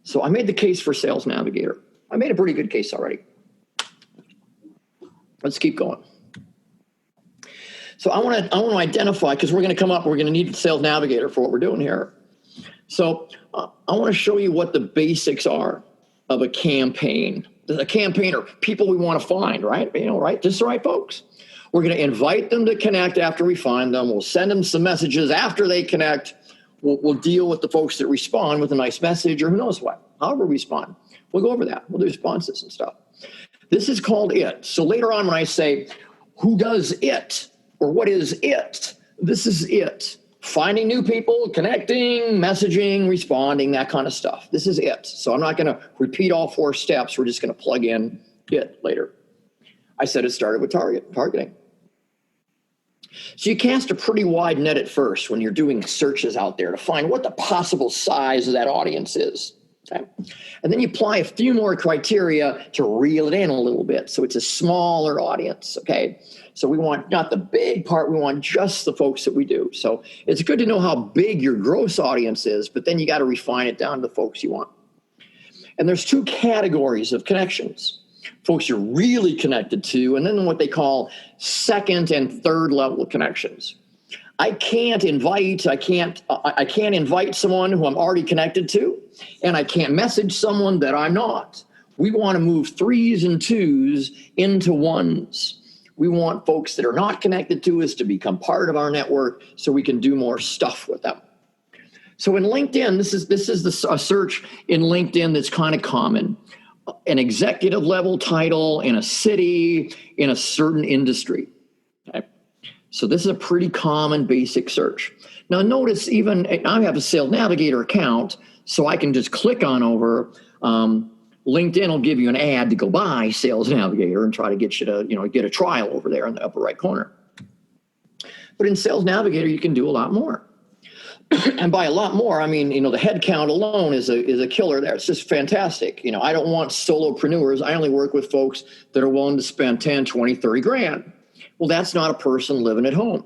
So I made the case for Sales Navigator. I made a pretty good case already. Let's keep going. So I want to identify, because we're going to need the Sales Navigator for what we're doing here. So I want to show you what the basics are of a campaign. A campaign are people we want to find, right? Right? Just the right folks. We're going to invite them to connect after we find them. We'll send them some messages after they connect. We'll deal with the folks that respond with a nice message or who knows what. However we respond. We'll go over that. We'll do responses and stuff. This is called it. So later on when I say, who does it? Or what is it? This is it. Finding new people, connecting, messaging, responding, that kind of stuff. This is it. So I'm not going to repeat all 4 steps. We're just going to plug in it later. I said it started with targeting. So you cast a pretty wide net at first when you're doing searches out there to find what the possible size of that audience is. Okay? And then you apply a few more criteria to reel it in a little bit. So it's a smaller audience. Okay. So we want not the big part, we want just the folks that we do. So it's good to know how big your gross audience is, but then you got to refine it down to the folks you want. And there's 2 categories of connections. Folks you're really connected to, and then what they call second and third level connections. I can't invite someone who I'm already connected to, and I can't message someone that I'm not. We want to move 3s and 2s into 1s. We want folks that are not connected to us to become part of our network so we can do more stuff with them. So in LinkedIn, this is a search in LinkedIn that's kind of common. An executive level title in a city, in a certain industry. Okay? So this is a pretty common basic search. Now notice even I have a Sales Navigator account, so I can just click on over. LinkedIn will give you an ad to go buy Sales Navigator and try to get you to get a trial over there in the upper right corner. But in Sales Navigator, you can do a lot more. And by a lot more, I mean, the head count alone is a killer there. It's just fantastic. I don't want solopreneurs. I only work with folks that are willing to spend 10, 20, 30 grand. Well, that's not a person living at home.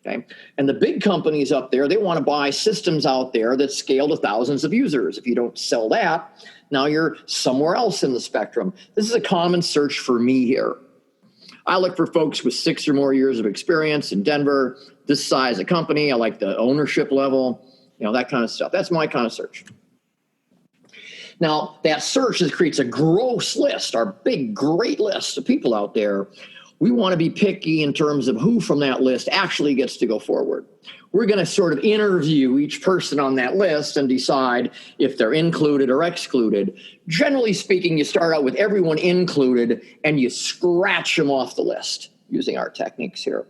Okay. And the big companies up there, they want to buy systems out there that scale to thousands of users. If you don't sell that, now you're somewhere else in the spectrum. This is a common search for me here. I look for folks with 6 or more years of experience in Denver, this size of company. I like the ownership level, that kind of stuff. That's my kind of search. Now, that search creates a gross list, our big, great list of people out there. We want to be picky in terms of who from that list actually gets to go forward. We're going to sort of interview each person on that list and decide if they're included or excluded. Generally speaking, you start out with everyone included and you scratch them off the list using our techniques here.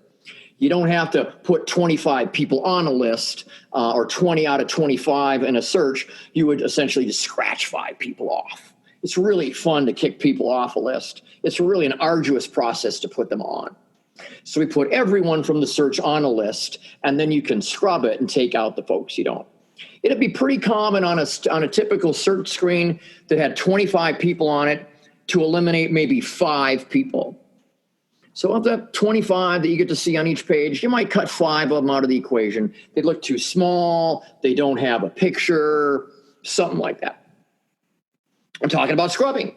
You don't have to put 25 people on a list or 20 out of 25 in a search. You would essentially just scratch 5 people off. It's really fun to kick people off a list. It's really an arduous process to put them on. So we put everyone from the search on a list, and then you can scrub it and take out the folks you don't. It'd be pretty common on a typical search screen that had 25 people on it to eliminate maybe 5 people. So of the 25 that you get to see on each page, you might cut 5 of them out of the equation. They look too small. They don't have a picture, something like that. I'm talking about scrubbing,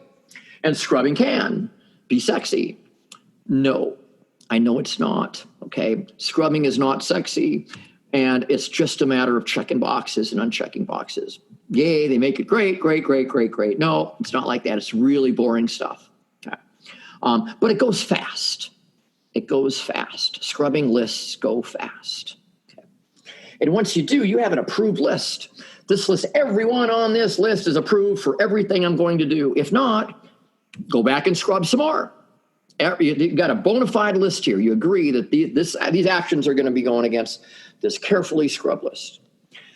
and scrubbing can be sexy. No, I know it's not, okay? Scrubbing is not sexy, and it's just a matter of checking boxes and unchecking boxes. Yay, they make it great, great, great, great, great. No, it's not like that. It's really boring stuff, okay? But it goes fast. It goes fast. Scrubbing lists go fast, okay? And once you do, you have an approved list. This list, everyone on this list is approved for everything I'm going to do. If not, go back and scrub some more. You've got a bona fide list here. You agree that these actions are going to be going against this carefully scrubbed list.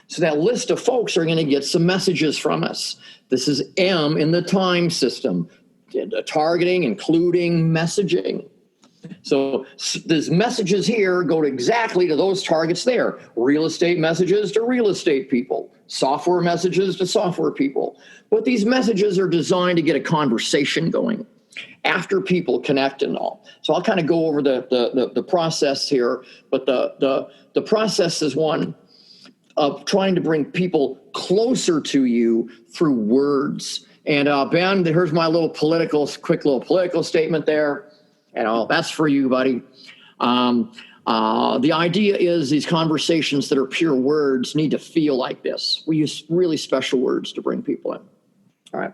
So that list of folks are going to get some messages from us. This is M in the time system, targeting, including messaging. So these messages here go exactly to those targets there. Real estate messages to real estate people. Software messages to software people. But these messages are designed to get a conversation going after people connect and all. So I'll kind of go over the process here, but the process is one of trying to bring people closer to you through words. And Ben, here's my quick little political statement there. That's for you, buddy. The idea is these conversations that are pure words need to feel like this. We use really special words to bring people in. All right.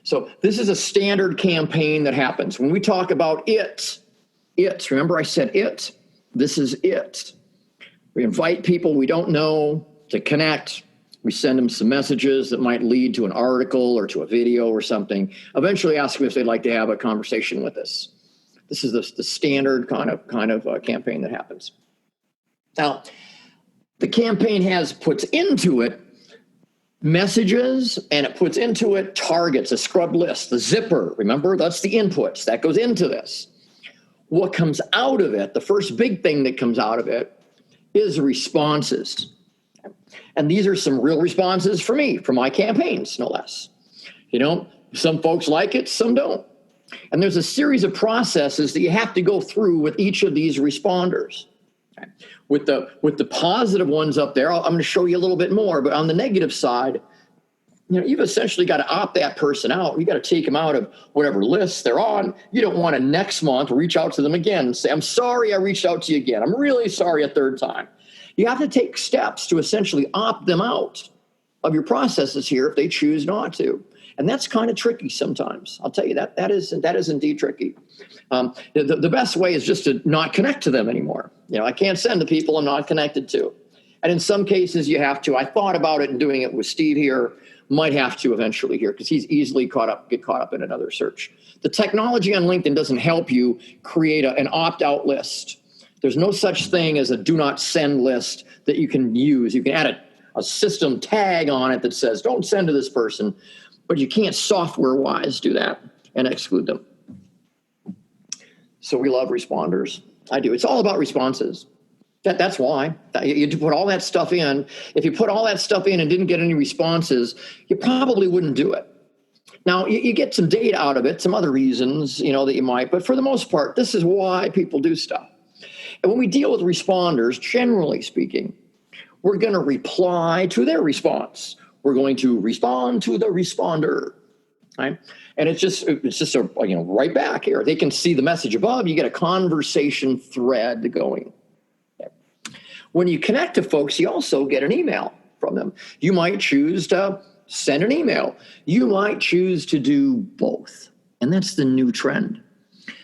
So this is a standard campaign that happens. When we talk about it, remember I said it, this is it. We invite people we don't know to connect. We send them some messages that might lead to an article or to a video or something. Eventually ask them if they'd like to have a conversation with us. This is the standard kind of campaign that happens. Now, the campaign puts into it messages, and it puts into it targets, a scrub list, the zipper. Remember, that's the inputs that goes into this. What comes out of it, the first big thing that comes out of it, is responses. And these are some real responses for me, for my campaigns, no less. Some folks like it, some don't. And there's a series of processes that you have to go through with each of these responders. Okay. With the positive ones up there, I'm going to show you a little bit more, but on the negative side, you've essentially got to opt that person out. You got to take them out of whatever list they're on. You don't want to next month reach out to them again and say, I'm sorry I reached out to you again. I'm really sorry a third time. You have to take steps to essentially opt them out of your processes here if they choose not to. And that's kind of tricky sometimes. I'll tell you that is indeed tricky. The best way is just to not connect to them anymore. I can't send to people I'm not connected to. And in some cases you have to. I thought about it and doing it with Steve here, might have to eventually here because he's easily get caught up in another search. The technology on LinkedIn doesn't help you create an opt-out list. There's no such thing as a do not send list that you can use. You can add a system tag on it that says don't send to this person, but you can't software-wise do that and exclude them. So we love responders. I do. It's all about responses. That's why. You put all that stuff in. If you put all that stuff in and didn't get any responses, you probably wouldn't do it. Now, you get some data out of it, some other reasons, that you might, but for the most part, this is why people do stuff. And when we deal with responders, generally speaking, we're going to reply to their response. We're going to respond to the responder, right? And it's just right back here. They can see the message above. You get a conversation thread going. When you connect to folks, you also get an email from them. You might choose to send an email. You might choose to do both. And that's the new trend.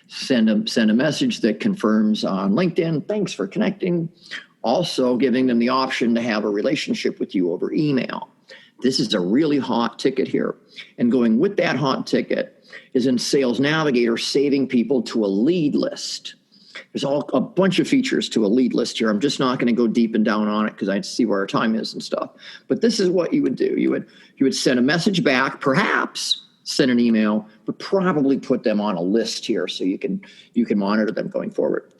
Send a message that confirms on LinkedIn, thanks for connecting. Also giving them the option to have a relationship with you over email. This is a really hot ticket here. And going with that hot ticket is in Sales Navigator, saving people to a lead list. There's a bunch of features to a lead list here. I'm just not going to go deep and down on it because I see where our time is and stuff. But this is what you would do. You would send a message back, perhaps send an email, but probably put them on a list here so you can monitor them going forward.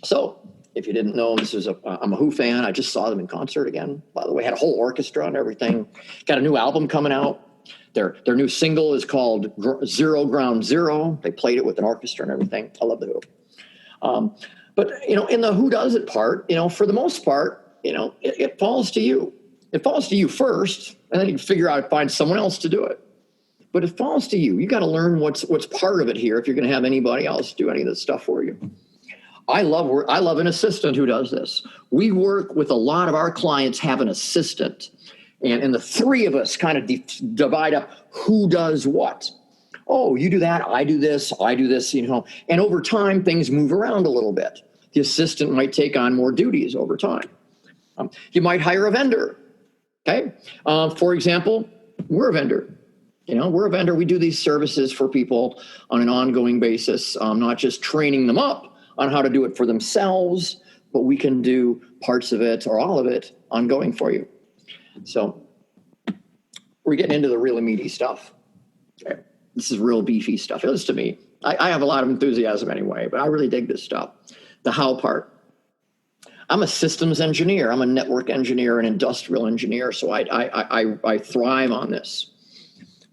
So if you didn't know, I'm a Who fan. I just saw them in concert again. By the way, had a whole orchestra and everything. Got a new album coming out. Their new single is called Zero Ground Zero. They played it with an orchestra and everything. I love the Who. But in the who does it part, for the most part, it falls to you. It falls to you first, and then you can figure out, find someone else to do it. But it falls to you. You got to learn what's part of it here if you're going to have anybody else do any of this stuff for you. I love an assistant who does this. We work with a lot of our clients have an assistant, and the three of us kind of divide up who does what. Oh, you do that, I do this, and over time, things move around a little bit. The assistant might take on more duties over time. You might hire a vendor, okay? For example, we're a vendor. We're a vendor. We do these services for people on an ongoing basis, not just training them up on how to do it for themselves, but we can do parts of it or all of it ongoing for you. So we're getting into the really meaty stuff. Okay. This is real beefy stuff. It is to me. I have a lot of enthusiasm anyway, but I really dig this stuff. The how part. I'm a systems engineer. I'm a network engineer and industrial engineer, so I thrive on this.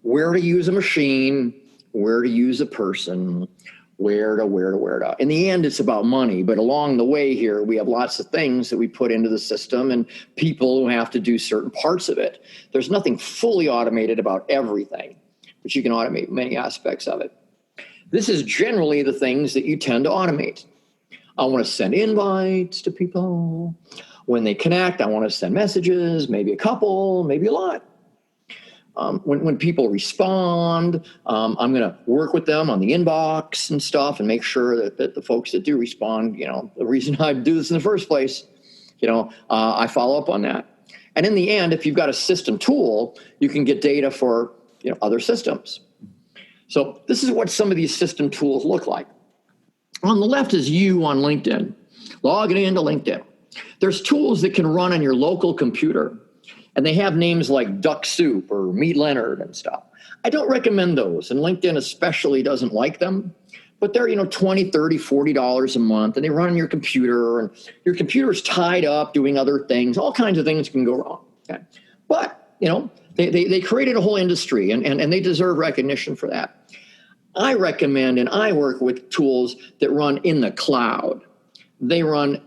Where to use a machine, where to use a person, where to. In the end, it's about money, but along the way here, we have lots of things that we put into the system and people who have to do certain parts of it. There's nothing fully automated about everything, but you can automate many aspects of it. This is generally the things that you tend to automate. I want to send invites to people. When they connect, I want to send messages, maybe a couple, maybe a lot. When people respond, I'm going to work with them on the inbox and stuff and make sure that the folks that do respond, the reason I do this in the first place, I follow up on that. And in the end, if you've got a system tool, you can get data for other systems. So this is what some of these system tools look like. On the left is you on LinkedIn, logging into LinkedIn. There's tools that can run on your local computer, and they have names like Duck Soup or Meet Leonard and stuff. I don't recommend those, and LinkedIn especially doesn't like them, but they're, $20, $30, $40 a month, and they run on your computer, and your computer's tied up doing other things. All kinds of things can go wrong. Okay? But, they created a whole industry, and they deserve recognition for that. I recommend and I work with tools that run in the cloud. They run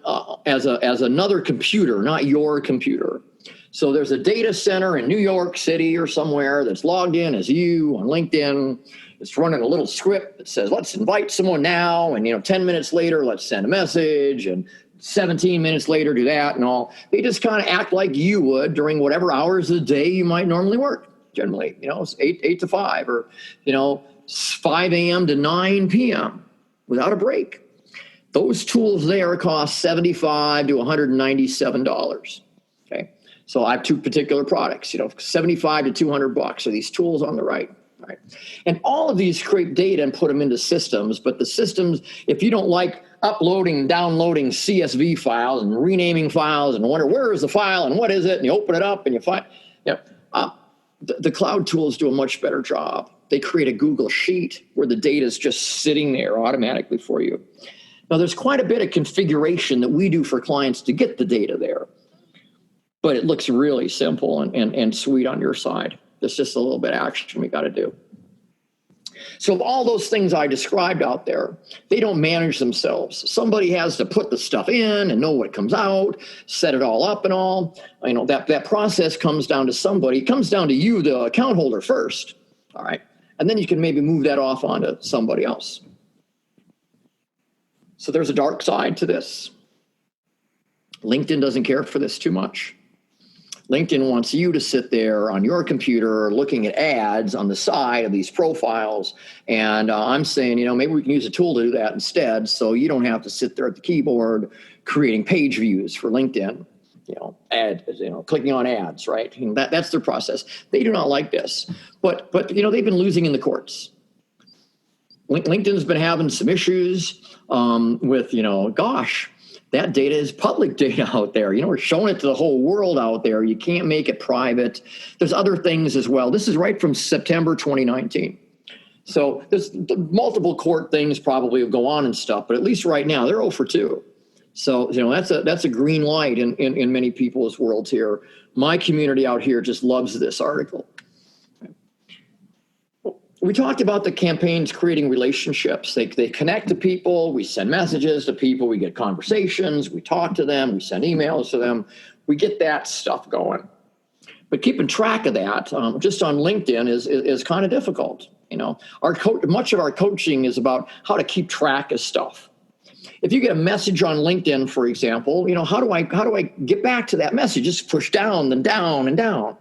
as another computer, not your computer. So there's a data center in New York City or somewhere that's logged in as you on LinkedIn. It's running a little script that says, let's invite someone now. And, 10 minutes later, let's send a message. And 17 minutes later, do that and all. They just kind of act like you would during whatever hours of the day you might normally work. generally, it's 8 to 5 or, 5 a.m. to 9 p.m. without a break. Those tools there cost $75 to $197. Okay. So I have two particular products, $75 to $200 are these tools on the right. Right. And all of these create data and put them into systems, but the systems, if you don't like uploading and downloading CSV files and renaming files and wonder where is the file and what is it, and you open it up and you find, the cloud tools do a much better job. They create a Google Sheet where the data is just sitting there automatically for you. Now, there's quite a bit of configuration that we do for clients to get the data there, but it looks really simple and sweet on your side. There's just a little bit of action we got to do. So all those things I described out there, they don't manage themselves. Somebody has to put the stuff in and know what comes out, set it all up and all. That process comes down to somebody. It comes down to you, the account holder, first. All right. And then you can maybe move that off onto somebody else. So there's a dark side to this. LinkedIn doesn't care for this too much. LinkedIn wants you to sit there on your computer looking at ads on the side of these profiles. And I'm saying, maybe we can use a tool to do that instead. So you don't have to sit there at the keyboard creating page views for LinkedIn, clicking on ads, right? That's their process. They do not like this. But they've been losing in the courts. LinkedIn's been having some issues with, that data is public data out there. We're showing it to the whole world out there. You can't make it private. There's other things as well. This is right from September 2019. So there's multiple court things probably will go on and stuff, but at least right now they're 0 for 2. So, that's a green light in many people's worlds here. My community out here just loves this article. We talked about the campaigns creating relationships. They connect to people. We send messages to people. We get conversations. We talk to them. We send emails to them. We get that stuff going. But keeping track of that just on LinkedIn is kind of difficult. Much of our coaching is about how to keep track of stuff. If you get a message on LinkedIn, for example, how do I get back to that message? Just push down and down and down.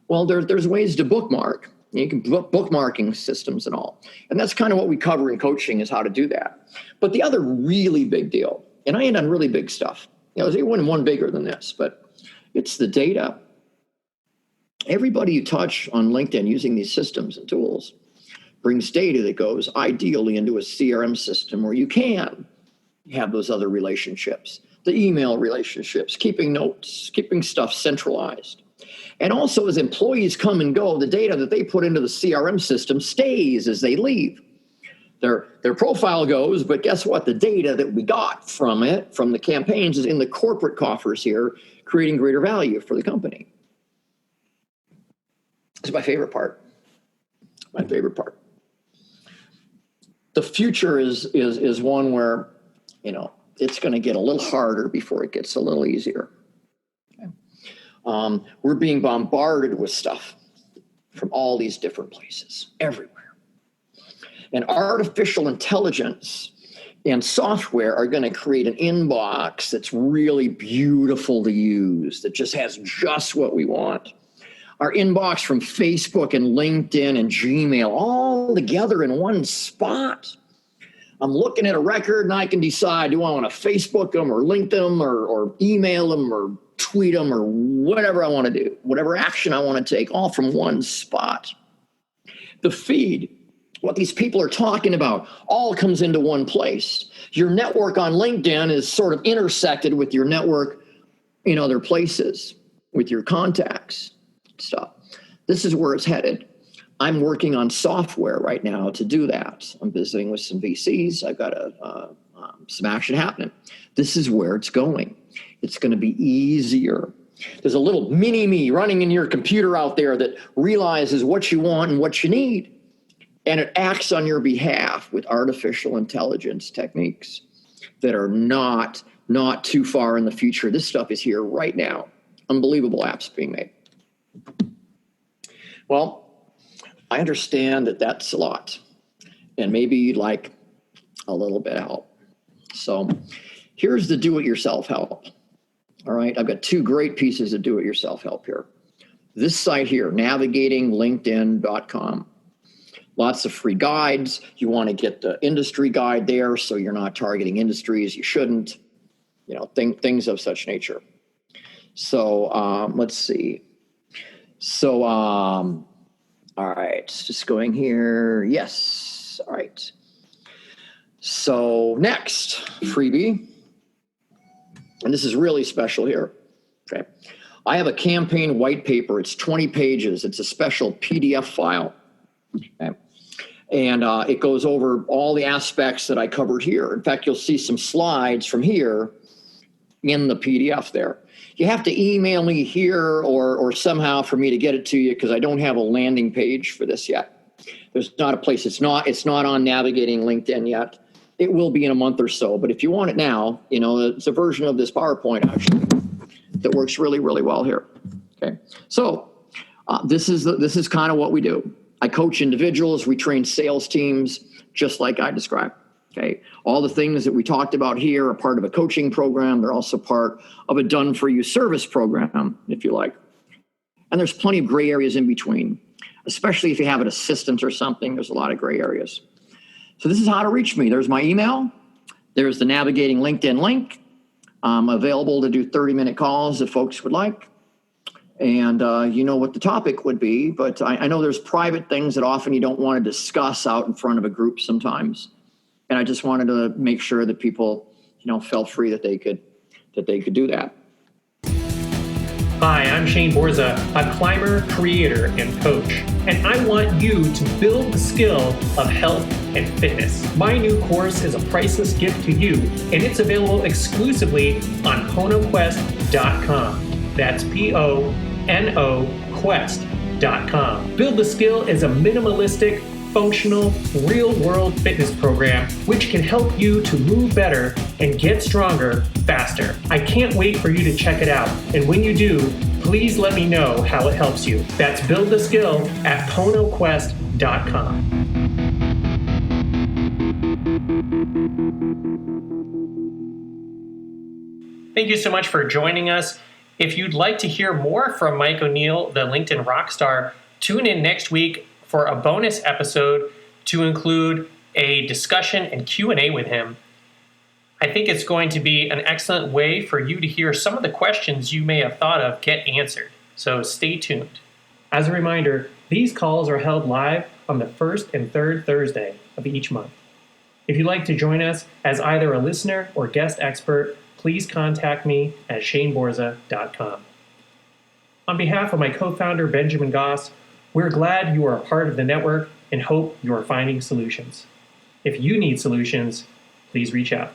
Well, there's ways to bookmark. You can bookmarking systems and all. And that's kind of what we cover in coaching is how to do that. But the other really big deal, and I ain't done really big stuff. There's one bigger than this, but it's the data. Everybody you touch on LinkedIn using these systems and tools brings data that goes ideally into a CRM system where you can have those other relationships, the email relationships, keeping notes, keeping stuff centralized. And also as employees come and go, the data that they put into the CRM system stays as they leave. Their profile goes, but guess what? The data that we got from the campaigns is in the corporate coffers here, creating greater value for the company. It's my favorite part. The future is one where, it's going to get a little harder before it gets a little easier. We're being bombarded with stuff from all these different places, everywhere. And artificial intelligence and software are going to create an inbox that's really beautiful to use, that just has just what we want. Our inbox from Facebook and LinkedIn and Gmail all together in one spot. I'm looking at a record and I can decide, do I want to Facebook them or link them or email them or tweet them or whatever I want to do, whatever action I want to take, all from one spot. The feed, what these people are talking about, all comes into one place. Your network on LinkedIn is sort of intersected with your network in other places, with your contacts, stuff. This is where it's headed. I'm working on software right now to do that. I'm visiting with some VCs. I've got some action happening. This is where it's going. It's going to be easier. There's a little mini me running in your computer out there that realizes what you want and what you need. And it acts on your behalf with artificial intelligence techniques that are not too far in the future. This stuff is here right now. Unbelievable apps being made. Well, I understand that that's a lot. And maybe you'd like a little bit of help. So here's the do-it-yourself help. All right, I've got two great pieces of do-it-yourself help here. this site here, navigatinglinkedin.com. Lots of free guides. You want to get the industry guide there so you're not targeting industries you shouldn't, things of such nature. So let's see. So, all right, just going here. Yes, all right. So next, freebie. And this is really special here, okay? I have a campaign white paper. It's 20 pages. It's a special PDF file, okay? And it goes over all the aspects that I covered here. In fact, you'll see some slides from here in the PDF there. You have to email me here or somehow for me to get it to you because I don't have a landing page for this yet. There's not a place. It's not on Navigating LinkedIn yet. It will be in a month or so. But if you want it now, it's a version of this PowerPoint actually that works really, really well here. Okay, so this is kind of what we do. I coach individuals. We train sales teams just like I described. Okay, all the things that we talked about here are part of a coaching program. They're also part of a done-for-you service program, if you like. And there's plenty of gray areas in between, especially if you have an assistant or something. There's a lot of gray areas. So this is how to reach me. There's my email. There's the Navigating LinkedIn link. I'm available to do 30-minute calls if folks would like. And you know what the topic would be, but I know there's private things that often you don't want to discuss out in front of a group sometimes. And I just wanted to make sure that people, felt free that they could do that. Hi, I'm Shane Borza, a climber, creator, and coach, and I want you to build the skill of health and fitness. My new course is a priceless gift to you, and it's available exclusively on PonoQuest.com. That's PONO Quest.com. Build the Skill is a minimalistic, functional, real-world fitness program which can help you to move better and get stronger faster. I can't wait for you to check it out, and when you do, please let me know how it helps you. That's Build the Skill at PonoQuest.com. Thank you so much for joining us. If you'd like to hear more from Mike O'Neill, the LinkedIn Rockstar, tune in next week for a bonus episode to include a discussion and Q&A with him. I think it's going to be an excellent way for you to hear some of the questions you may have thought of get answered. So stay tuned. As a reminder, these calls are held live on the first and third Thursday of each month. If you'd like to join us as either a listener or guest expert, please contact me at shaneborza.com. On behalf of my co-founder, Benjamin Goss, we're glad you are a part of the network and hope you are finding solutions. If you need solutions, please reach out.